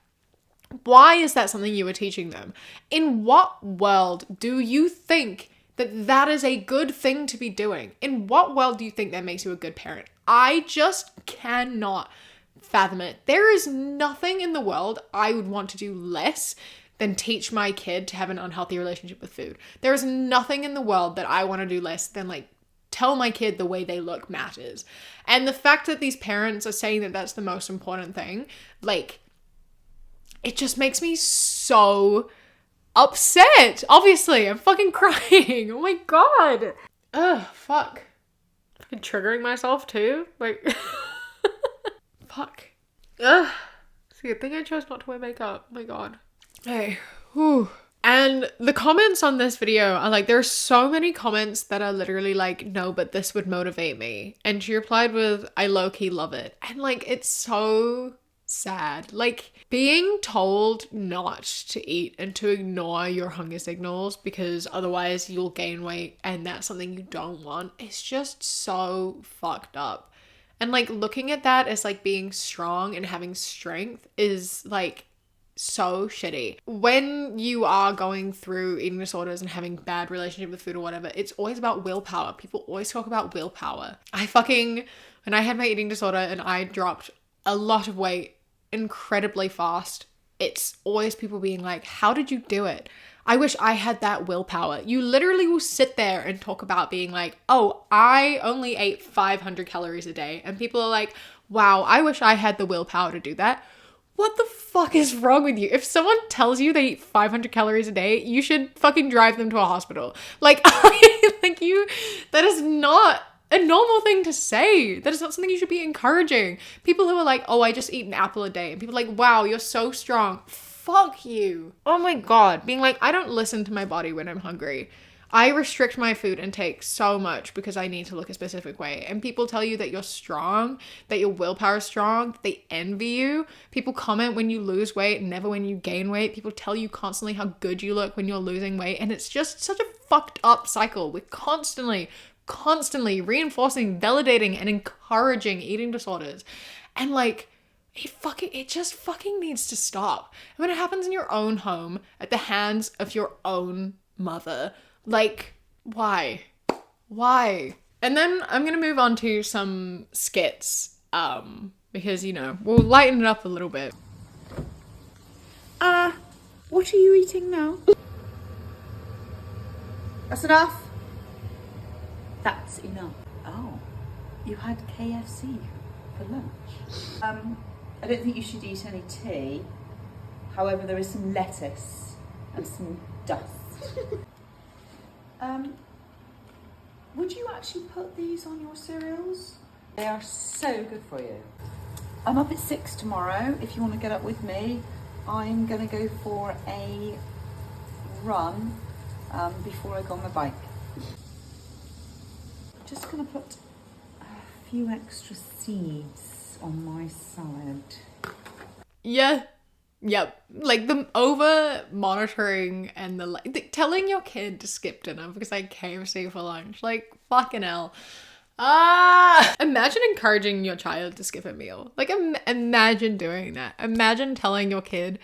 Why is that something you are teaching them? In what world do you think that that is a good thing to be doing? In what world do you think that makes you a good parent? I just cannot fathom it. There is nothing in the world I would want to do less than teach my kid to have an unhealthy relationship with food. There is nothing in the world that I want to do less than like tell my kid the way they look matters. And the fact that these parents are saying that that's the most important thing, like, it just makes me so upset. Obviously, I'm fucking crying. Oh my god. Ugh, fuck. I'm triggering myself too. Like, fuck. Ugh. See, I think I chose not to wear makeup. Oh my god. Hey. Whew. And the comments on this video are like, there are so many comments that are literally like, no, but this would motivate me. And she replied with, I low-key love it. And like, it's so sad. Like, being told not to eat and to ignore your hunger signals because otherwise you'll gain weight and that's something you don't want is just so fucked up. And like, looking at that as like being strong and having strength is like so shitty. When you are going through eating disorders and having bad relationship with food or whatever, it's always about willpower. People always talk about willpower. When I had my eating disorder and I dropped a lot of weight incredibly fast, it's always people being like, how did you do it? I wish I had that willpower. You literally will sit there and talk about being like, oh, I only ate 500 calories a day. And people are like, wow, I wish I had the willpower to do that. What the fuck is wrong with you? If someone tells you they eat 500 calories a day, you should fucking drive them to a hospital. Like, that is not a normal thing to say. That is not something you should be encouraging. People who are like, oh, I just eat an apple a day. And people are like, wow, you're so strong. Fuck you. Oh my god. Being like, I don't listen to my body when I'm hungry. I restrict my food intake so much because I need to look a specific way. And people tell you that you're strong, that your willpower is strong, that they envy you. People comment when you lose weight, never when you gain weight. People tell you constantly how good you look when you're losing weight. And it's just such a fucked up cycle. We're constantly reinforcing, validating, and encouraging eating disorders. And like, it just fucking needs to stop. And when it happens in your own home, at the hands of your own mother, like, why? And then I'm gonna move on to some skits, because, you know, we'll lighten it up a little bit. What are you eating now? That's enough. That's enough. Oh, you had KFC for lunch. I don't think you should eat any tea. However, there is some lettuce and some dust. Would you actually put these on your cereals? They are so good for you. I'm up at 6 tomorrow. If you want to get up with me, I'm going to go for a run before I go on my bike. Just going to put a few extra seeds on my salad. Yeah. Yep. Like, the over monitoring and the telling your kid to skip dinner because I KFC for lunch. Like, fucking hell. Imagine encouraging your child to skip a meal. Like, imagine doing that. Imagine telling your kid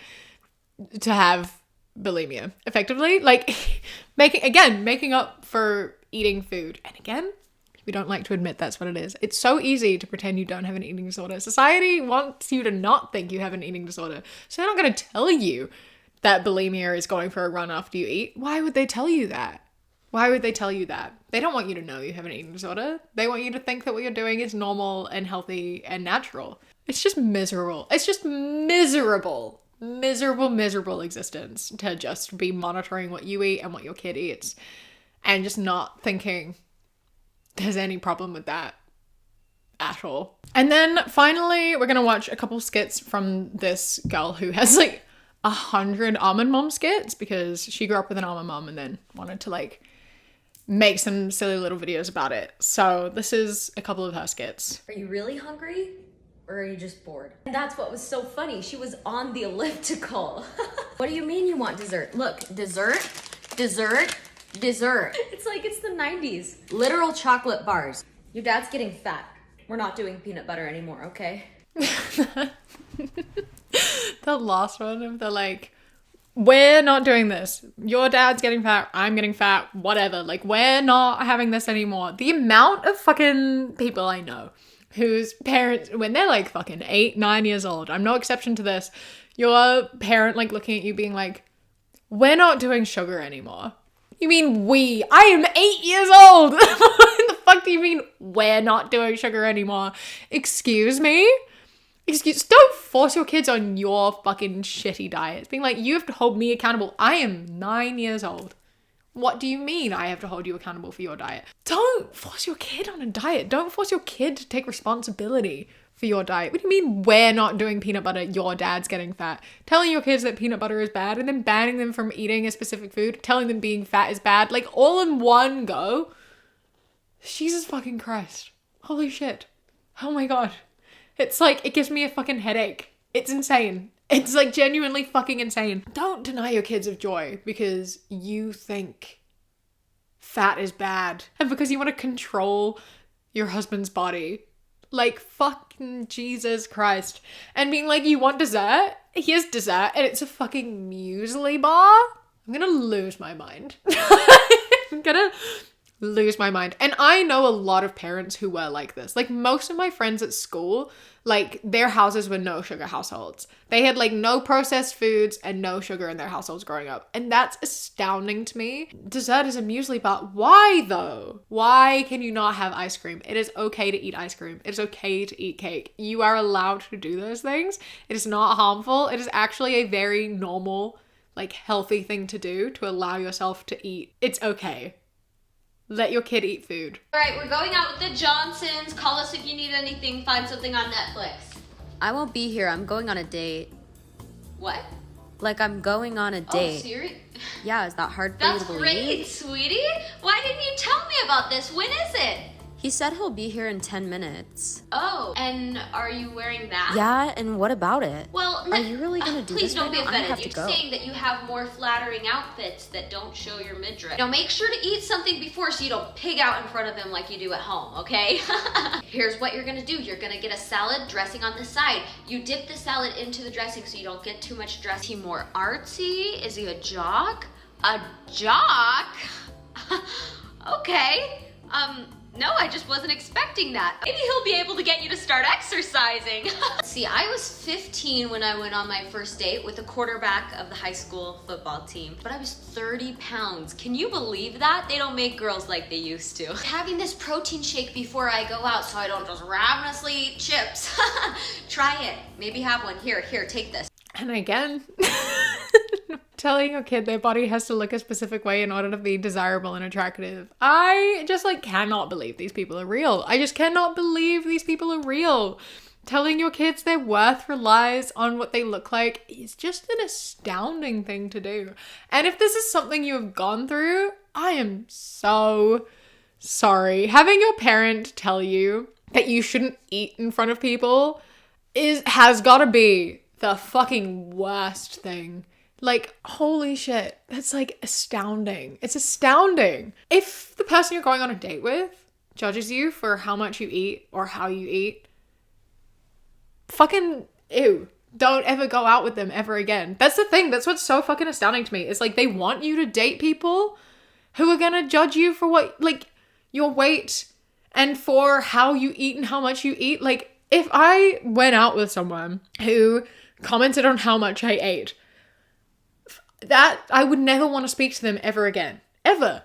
to have bulimia effectively. Like, making up for eating food. And again, we don't like to admit that's what it is. It's so easy to pretend you don't have an eating disorder. Society wants you to not think you have an eating disorder. So they're not going to tell you that bulimia is going for a run after you eat. Why would they tell you that? Why would they tell you that? They don't want you to know you have an eating disorder. They want you to think that what you're doing is normal and healthy and natural. It's just miserable. It's just miserable. Miserable existence to just be monitoring what you eat and what your kid eats and just not thinking there's any problem with that at all. And then finally, we're gonna watch a couple skits from this girl who has like 100 Almond Mom skits because she grew up with an Almond Mom and then wanted to like make some silly little videos about it. So this is a couple of her skits. Are you really hungry? Or are you just bored? And that's what was so funny. She was on the elliptical. What do you mean you want dessert? Look, dessert, dessert, dessert. It's like it's the 90s. Literal chocolate bars. Your dad's getting fat. We're not doing peanut butter anymore, okay? The last one of the like, we're not doing this. Your dad's getting fat, I'm getting fat, whatever. Like, we're not having this anymore. The amount of fucking people I know whose parents, when they're like fucking 8, 9 years old, I'm no exception to this, your parent like looking at you being like, we're not doing sugar anymore. You mean we? I am 8 years old. What the fuck do you mean we're not doing sugar anymore? Excuse me? Don't force your kids on your fucking shitty diets. Being like, you have to hold me accountable. I am 9 years old. What do you mean I have to hold you accountable for your diet? Don't force your kid on a diet. Don't force your kid to take responsibility for your diet. What do you mean we're not doing peanut butter, your dad's getting fat? Telling your kids that peanut butter is bad and then banning them from eating a specific food, telling them being fat is bad, like all in one go. Jesus fucking Christ. Holy shit. Oh my God. It's like, it gives me a fucking headache. It's insane. It's like genuinely fucking insane. Don't deny your kids of joy because you think fat is bad and because you want to control your husband's body. Like, fucking Jesus Christ. And being like, you want dessert? Here's dessert and it's a fucking muesli bar? I'm gonna lose my mind. I'm gonna lose my mind. And I know a lot of parents who were like this. Like, most of my friends at school, like, their houses were no sugar households. They had like no processed foods and no sugar in their households growing up. And that's astounding to me. Dessert is a muesli bar. Why though? Why can you not have ice cream? It is okay to eat ice cream. It is okay to eat cake. You are allowed to do those things. It is not harmful. It is actually a very normal, like, healthy thing to do, to allow yourself to eat. It's okay. Let your kid eat food. All right, we're going out with the Johnsons. Call us if you need anything. Find something on Netflix. I won't be here. I'm going on a date. What? Like, I'm going on a Oh, date. serious? Yeah, is that hard for you That's to believe? great, sweetie. Why didn't you tell me about this? When is it? He said he'll be here in 10 minutes. Oh, and are you wearing that? Yeah, and what about it? Well, are you really gonna do please this don't right be now? I offended. have to You're go. saying that you have more flattering outfits that don't show your midriff. Now make sure to eat something before so you don't pig out in front of him like you do at home, okay? Here's what you're gonna do. You're gonna get a salad, dressing on the side. You dip the salad into the dressing so you don't get too much dressing. Is he more artsy? Is he a jock? A jock? Okay. No, I just wasn't expecting that. Maybe he'll be able to get you to start exercising. See, I was 15 when I went on my first date with the quarterback of the high school football team, but I was 30 pounds. Can you believe that? They don't make girls like they used to. Having this protein shake before I go out so I don't just ravenously eat chips. Try it. Maybe have one. Here, take this. And again, telling your kid their body has to look a specific way in order to be desirable and attractive. I just like cannot believe these people are real. I just cannot believe these people are real. Telling your kids their worth relies on what they look like is just an astounding thing to do. And if this is something you have gone through, I am so sorry. Having your parent tell you that you shouldn't eat in front of people has gotta be the fucking worst thing. Like, holy shit, that's like astounding. It's astounding. If the person you're going on a date with judges you for how much you eat or how you eat, fucking ew. Don't ever go out with them ever again. That's the thing. That's what's so fucking astounding to me. It's like they want you to date people who are gonna judge you for what, like, your weight and for how you eat and how much you eat. Like, if I went out with someone who commented on how much I ate, that I would never want to speak to them ever again. Ever.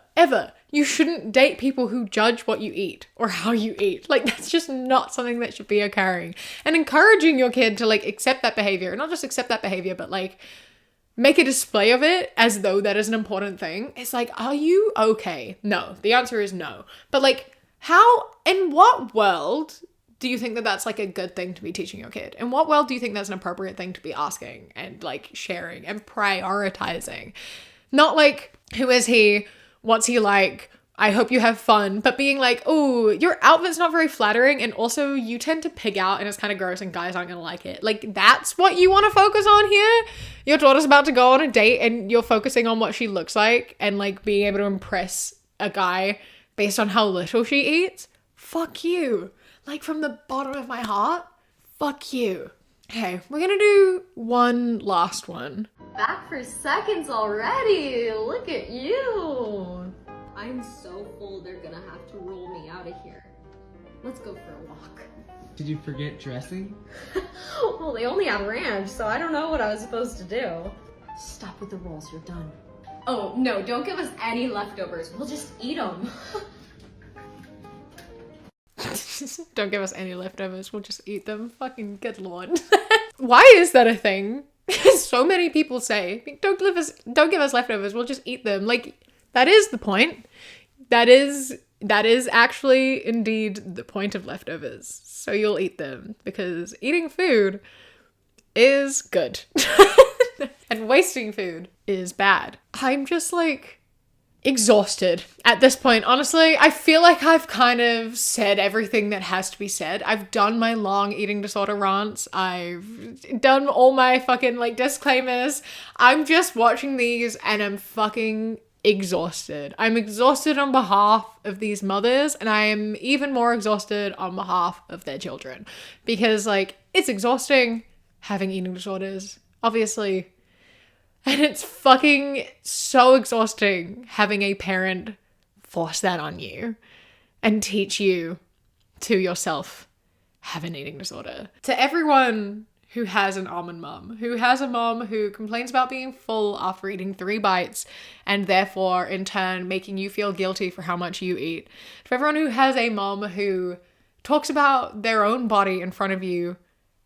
You shouldn't date people who judge what you eat or how you eat. Like, that's just not something that should be occurring. And encouraging your kid to, like, accept that behavior, not just accept that behavior, but, like, make a display of it as though that is an important thing. It's like, are you okay? No. The answer is no. But, like, how, in what world do you think that that's like a good thing to be teaching your kid? In what world do you think that's an appropriate thing to be asking and like sharing and prioritizing? Not like, who is he? What's he like? I hope you have fun, but being like, oh, your outfit's not very flattering, and also you tend to pig out and it's kind of gross and guys aren't gonna like it. Like, that's what you want to focus on here? Your daughter's about to go on a date and you're focusing on what she looks like and like being able to impress a guy based on how little she eats? Fuck you. Like, from the bottom of my heart, fuck you. Okay, we're gonna do one last one. Back for seconds already. Look at you. I'm so full, they're gonna have to roll me out of here. Let's go for a walk. Did you forget dressing? Well, they only have ranch, so I don't know what I was supposed to do. Stop with the rolls, you're done. Oh, no, don't give us any leftovers. We'll just eat them. Don't give us any leftovers, we'll just eat them. Fucking good lord. Why is that a thing? So many people say, don't give us leftovers, we'll just eat them. Like, that is the point. That is actually indeed the point of leftovers. So you'll eat them because eating food is good. And wasting food is bad. I'm just like exhausted at this point. Honestly, I feel like I've kind of said everything that has to be said. I've done my long eating disorder rants. I've done all my fucking like disclaimers. I'm just watching these and I'm fucking exhausted. I'm exhausted on behalf of these mothers, and I am even more exhausted on behalf of their children, because like, it's exhausting having eating disorders, obviously, and it's fucking so exhausting having a parent force that on you and teach you to yourself have an eating disorder. To everyone who has an almond mum, who has a mom who complains about being full after eating 3 bites and therefore in turn making you feel guilty for how much you eat. For everyone who has a mom who talks about their own body in front of you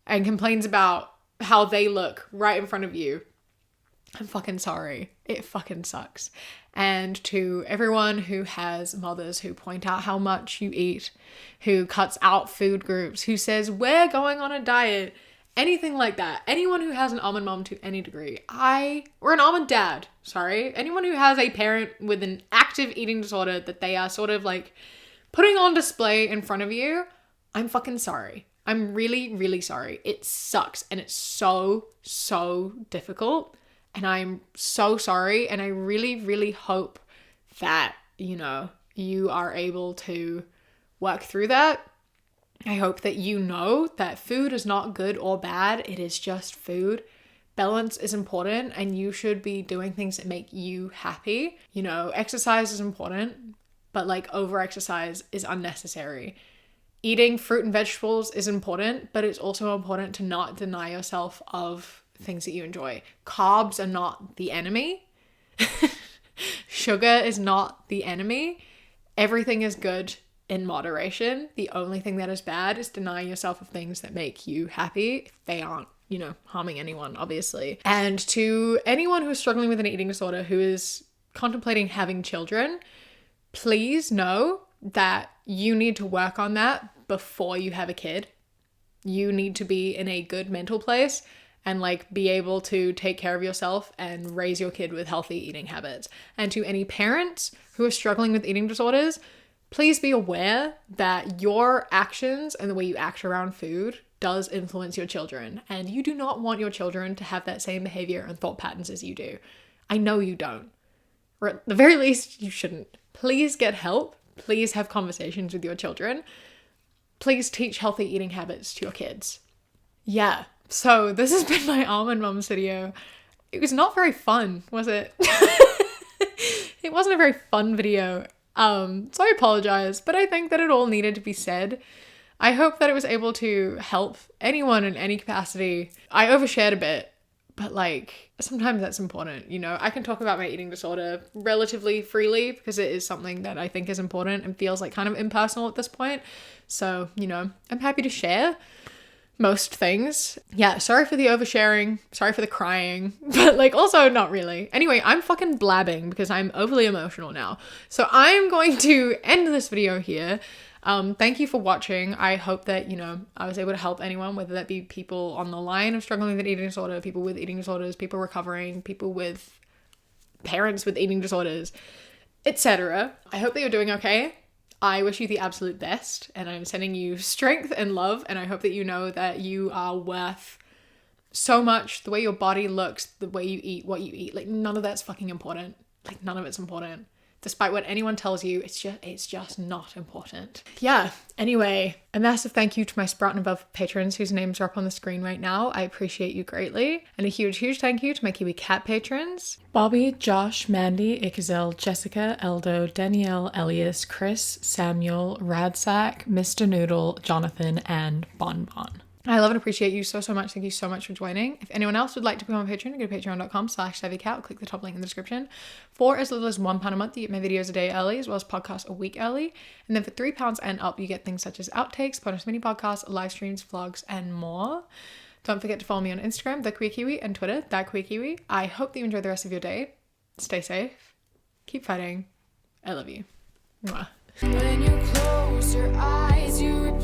and complains about how they look right in front of you, I'm fucking sorry. It fucking sucks. And to everyone who has mothers who point out how much you eat, who cuts out food groups, who says, we're going on a diet, anything like that. Anyone who has an almond mom to any degree. Or an almond dad, sorry. Anyone who has a parent with an active eating disorder that they are sort of like putting on display in front of you, I'm fucking sorry. I'm really, really sorry. It sucks and it's so, so difficult. And I'm so sorry. And I really, really hope that, you know, you are able to work through that. I hope that you know that food is not good or bad. It is just food. Balance is important and you should be doing things that make you happy. You know, exercise is important, but like over-exercise is unnecessary. Eating fruit and vegetables is important, but it's also important to not deny yourself of things that you enjoy. Carbs are not the enemy. Sugar is not the enemy. Everything is good in moderation. The only thing that is bad is denying yourself of things that make you happy if they aren't, you know, harming anyone, obviously. And to anyone who is struggling with an eating disorder, who is contemplating having children, please know that you need to work on that before you have a kid. You need to be in a good mental place and like be able to take care of yourself and raise your kid with healthy eating habits. And to any parents who are struggling with eating disorders, please be aware that your actions and the way you act around food does influence your children. And you do not want your children to have that same behavior and thought patterns as you do. I know you don't. Or at the very least, you shouldn't. Please get help. Please have conversations with your children. Please teach healthy eating habits to your kids. Yeah. So this has been my Almond Mums video. It was not very fun, was it? It wasn't a very fun video. So I apologize, but I think that it all needed to be said. I hope that it was able to help anyone in any capacity. I overshared a bit, but like sometimes that's important, you know. I can talk about my eating disorder relatively freely because it is something that I think is important and feels like kind of impersonal at this point. So, you know, I'm happy to share most things. Yeah, sorry for the oversharing, sorry for the crying, but like also not really. Anyway, I'm fucking blabbing because I'm overly emotional now. So I'm going to end this video here. Thank you for watching. I hope that, you know, I was able to help anyone, whether that be people on the line of struggling with an eating disorder, people with eating disorders, people recovering, people with parents with eating disorders. etc. I hope that you're doing okay. I wish you the absolute best, and I'm sending you strength and love, and I hope that you know that you are worth so much. The way your body looks, the way you eat, what you eat, like none of that's fucking important. Like none of it's important. Despite what anyone tells you, it's just not important. Yeah, anyway, a massive thank you to my Sprout and Above patrons whose names are up on the screen right now. I appreciate you greatly. And a huge, huge thank you to my Kiwi Cat patrons. Bobby, Josh, Mandy, Ikazel, Jessica, Eldo, Danielle, Elias, Chris, Samuel, Radsack, Mr. Noodle, Jonathan, and Bonbon. I love and appreciate you so much. Thank you so much for joining. If anyone else would like to become a patron, go to patreon.com/SavyCat. Click the top link in the description. For as little as £1 a month, you get my videos a day early, as well as podcasts a week early. And then for £3 and up, you get things such as outtakes, bonus mini podcasts, live streams, vlogs, and more. Don't forget to follow me on Instagram, The Queer Kiwi, and Twitter, That Queer Kiwi. I hope that you enjoy the rest of your day. Stay safe. Keep fighting. I love you. Mwah. When you close your eyes, you